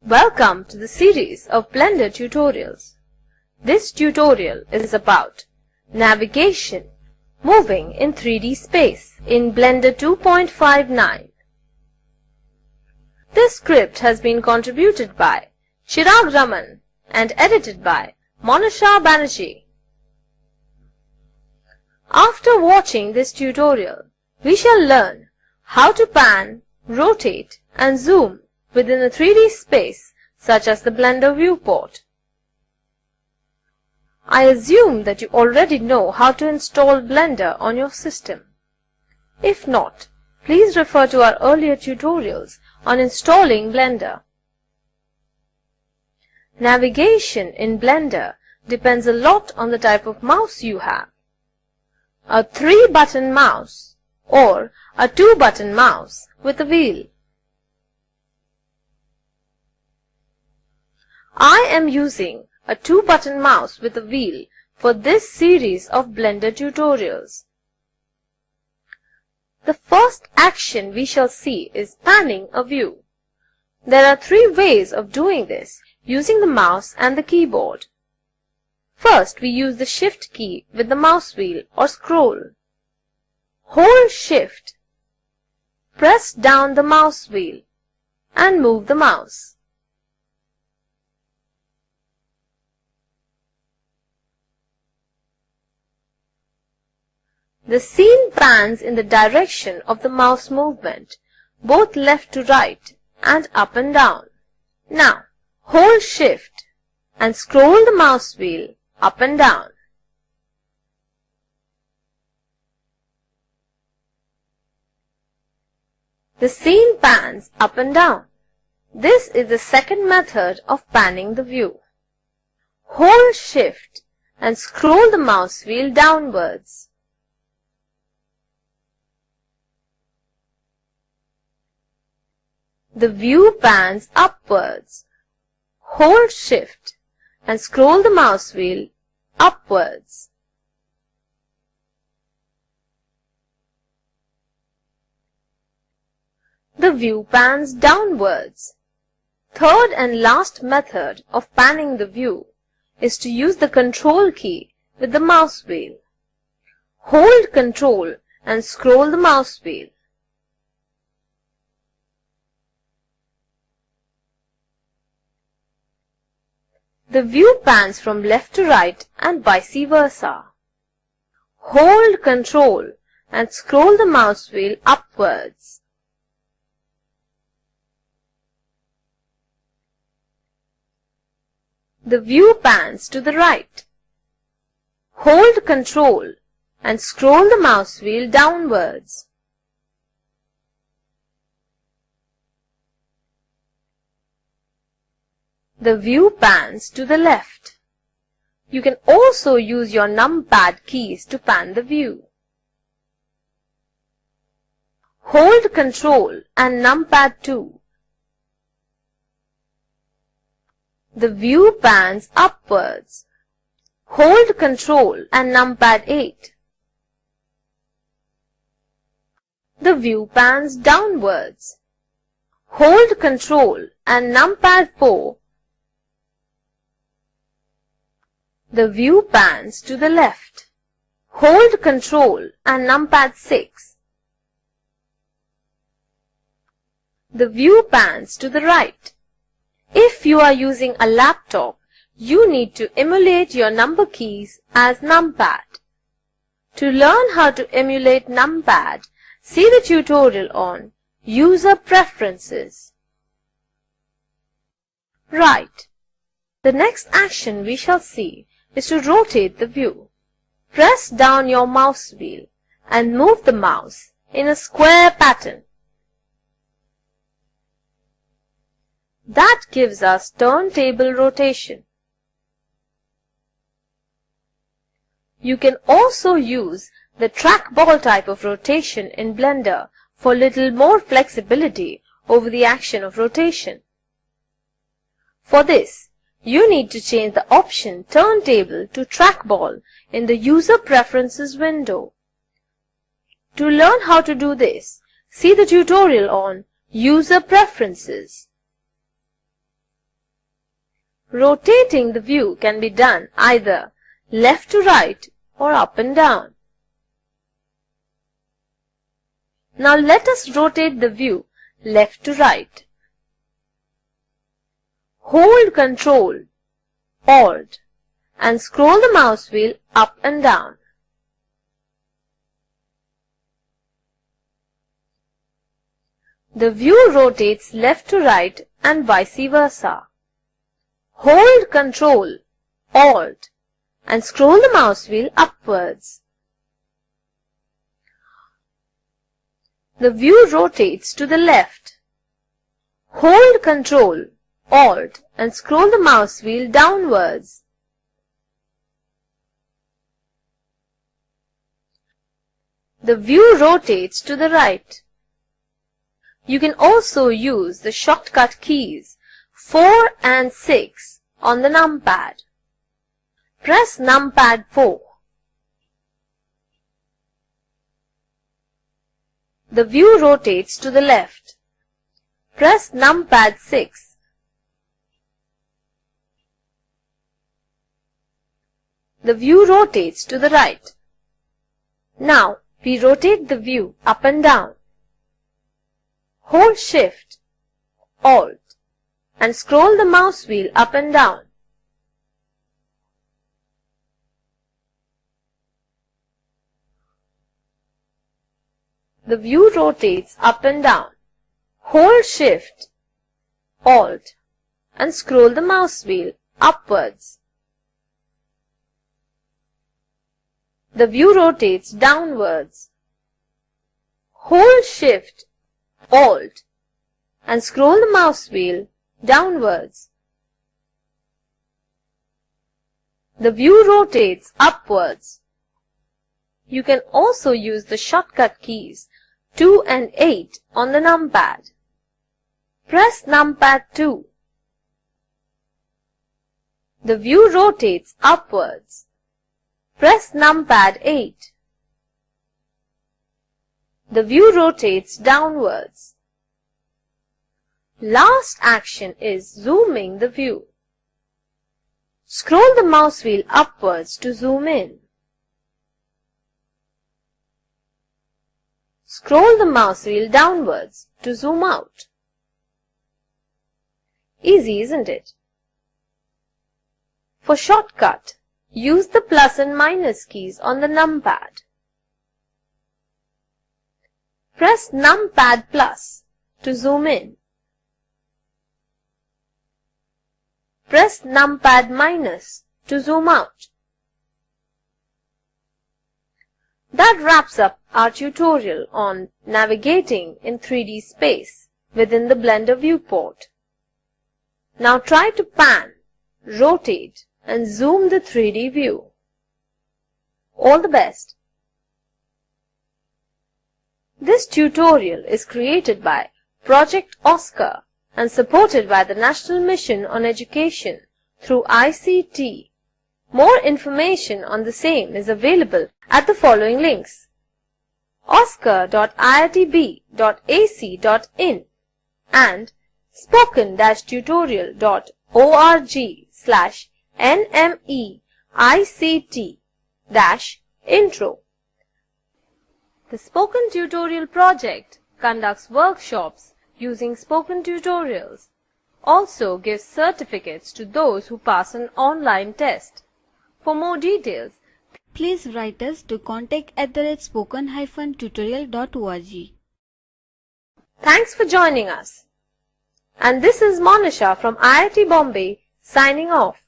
Welcome to the series of Blender tutorials. This tutorial is about navigation, moving in 3D space in Blender 2.59. This script has been contributed by Chirag Raman and edited by Monisha Banerjee. After watching this tutorial, we shall learn how to pan, rotate and zoom within a 3D space such as the Blender viewport. I assume that you already know how to install Blender on your system. If not, please refer to our earlier tutorials on installing Blender. Navigation in Blender depends a lot on the type of mouse you have. A 3-button mouse or a 2-button mouse with a wheel. I am using a 2-button mouse with a wheel for this series of Blender tutorials. The first action we shall see is panning a view. There are 3 ways of doing this using the mouse and the keyboard. First, we use the Shift key with the mouse wheel or scroll. Hold Shift, press down the mouse wheel and move the mouse. The scene pans in the direction of the mouse movement, both left to right and up and down. Now, hold Shift and scroll the mouse wheel up and down. The scene pans up and down. This is the second method of panning the view. Hold Shift and scroll the mouse wheel downwards. The view pans upwards. Hold Shift and scroll the mouse wheel upwards. The view pans downwards. Third and last method of panning the view is to use the Control key with the mouse wheel. Hold Control and scroll the mouse wheel. The view pans from left to right and vice versa. Hold Control and scroll the mouse wheel upwards. The view pans to the right. Hold Control and scroll the mouse wheel downwards. The view pans to the left. You can also use your numpad keys to pan the view. Hold Control and numpad 2. The view pans upwards. Hold Control and numpad 8. The view pans downwards. Hold Control and numpad 4. The view pans to the left. Hold Control and numpad 6. The view pans to the right. If you are using a laptop, you need to emulate your number keys as numpad. To learn how to emulate numpad, see the tutorial on User Preferences. Right. The next action we shall see is to rotate the view. Press down your mouse wheel and move the mouse in a square pattern. That gives us turntable rotation. You can also use the trackball type of rotation in Blender for little more flexibility over the action of rotation. For this, you need to change the option Turntable to Trackball in the User Preferences window. To learn how to do this, see the tutorial on User Preferences. Rotating the view can be done either left to right or up and down. Now let us rotate the view left to right. Hold Ctrl, Alt and scroll the mouse wheel up and down. The view rotates left to right and vice versa. Hold Ctrl, Alt and scroll the mouse wheel upwards. The view rotates to the left. Hold Ctrl, Alt and scroll the mouse wheel downwards. The view rotates to the right. You can also use the shortcut keys 4 and 6 on the numpad. Press numpad 4. The view rotates to the left. Press numpad 6. The view rotates to the right. Now, we rotate the view up and down. Hold Shift, Alt and scroll the mouse wheel up and down. The view rotates up and down. Hold Shift, Alt and scroll the mouse wheel upwards. The view rotates downwards. Hold Shift, Alt and scroll the mouse wheel downwards. The view rotates upwards. You can also use the shortcut keys 2 and 8 on the numpad. Press numpad 2. The view rotates upwards. Press numpad 8. The view rotates downwards. Last action is zooming the view. Scroll the mouse wheel upwards to zoom in. Scroll the mouse wheel downwards to zoom out. Easy, isn't it? For shortcut, use the plus and minus keys on the numpad. Press numpad plus to zoom in. Press numpad minus to zoom out. That wraps up our tutorial on navigating in 3D space within the Blender viewport. Now try to pan, rotate and zoom the 3D view. All the best! This tutorial is created by Project Oscar and supported by the National Mission on Education through ICT. More information on the same is available at the following links: oscar.iitb.ac.in and spoken-tutorial.org/nmeict-intro. The Spoken Tutorial Project conducts workshops using spoken tutorials, also gives certificates to those who pass an online test. For more details, please write us to contact@spoken-tutorial.org. Thanks for joining us. And this is Monisha from IIT Bombay signing off.